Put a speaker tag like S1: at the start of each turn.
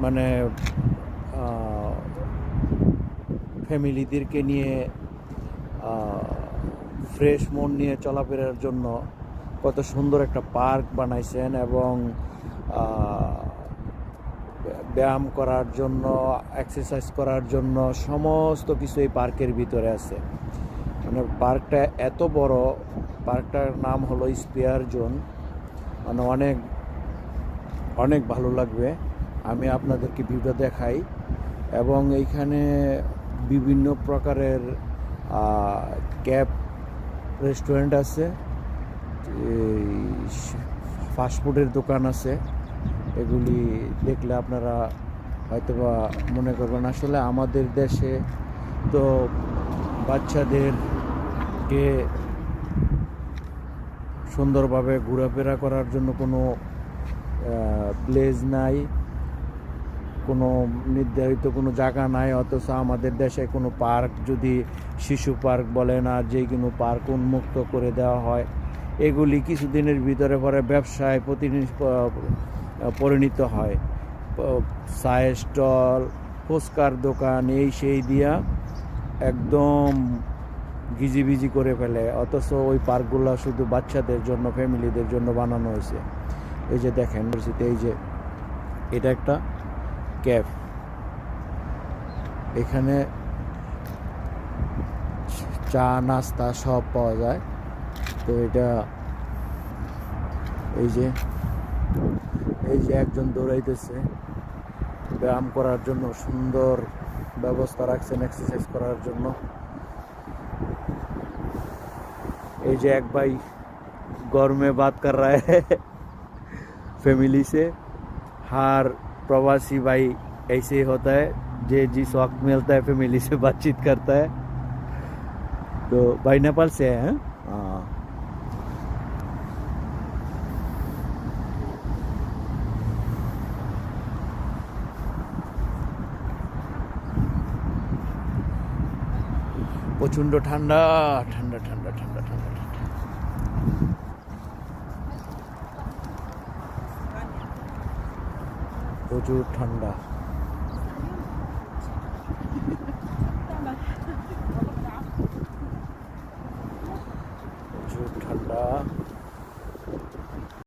S1: মানে ফ্যামিলিদেরকে নিয়ে ফ্রেশ মন নিয়ে চলাফেরার জন্য কত সুন্দর একটা পার্ক বানাইছেন, এবং ব্যায়াম করার জন্য, এক্সারসাইজ করার জন্য সমস্ত কিছু এই পার্কের ভিতরে আছে। মানে পার্কটা এত বড়, পার্কটার নাম হলো স্পিয়ার জোন। মানে অনেক অনেক ভালো লাগবে, আমি আপনাদেরকে ভিডিও দেখাই। এবং এইখানে বিভিন্ন প্রকারের ক্যাব রেস্টুরেন্ট আছে, ফাস্টফুডের দোকান আছে। এগুলি দেখলে আপনারা হয়তোবা মনে করবেন আসলে আমাদের দেশে তো বাচ্চাদেরকে সুন্দরভাবে ঘোরাফেরা করার জন্য কোনো প্লেস নাই, কোনো নির্ধারিত কোনো জায়গা নাই। অথচ আমাদের দেশে কোনো পার্ক, যদি শিশু পার্ক বলেন আর যে কোনো পার্ক উন্মুক্ত করে দেওয়া হয়, এগুলি কিছুদিনের ভিতরে পরে ব্যবসায় পরিণত হয়। চায়ের স্টল, ফুচকার দোকান, এই সেই দিয়া একদম গিজিবিজি করে ফেলে। অথচ ওই পার্কগুলো শুধু বাচ্চাদের জন্য, ফ্যামিলিদের জন্য বানানো হয়েছে। এই যে দেখেন, এই যে এটা একটা ক্যাফ, এখানে চা নাস্তা সব পাওয়া যায়। তো এটা এই যে একজন দৌড়াইতেছে, ব্যায়াম করার জন্য সুন্দর ব্যবস্থা রাখছেন এক্সারসাইজ করার জন্য। এই যে एक भाई गौर में बात कर रहा है फैमिली से। हर प्रवासी भाई ऐसे ही होता है, जे जिस वक्त मिलता है फैमिली से बातचीत करता है। तो भाई नेपाल से है। हाँ, প্রচণ্ড ঠান্ডা ঠান্ডা ঠান্ডা ঠান্ডা ঠান্ডা ঠান্ডা, প্রচুর ঠান্ডা।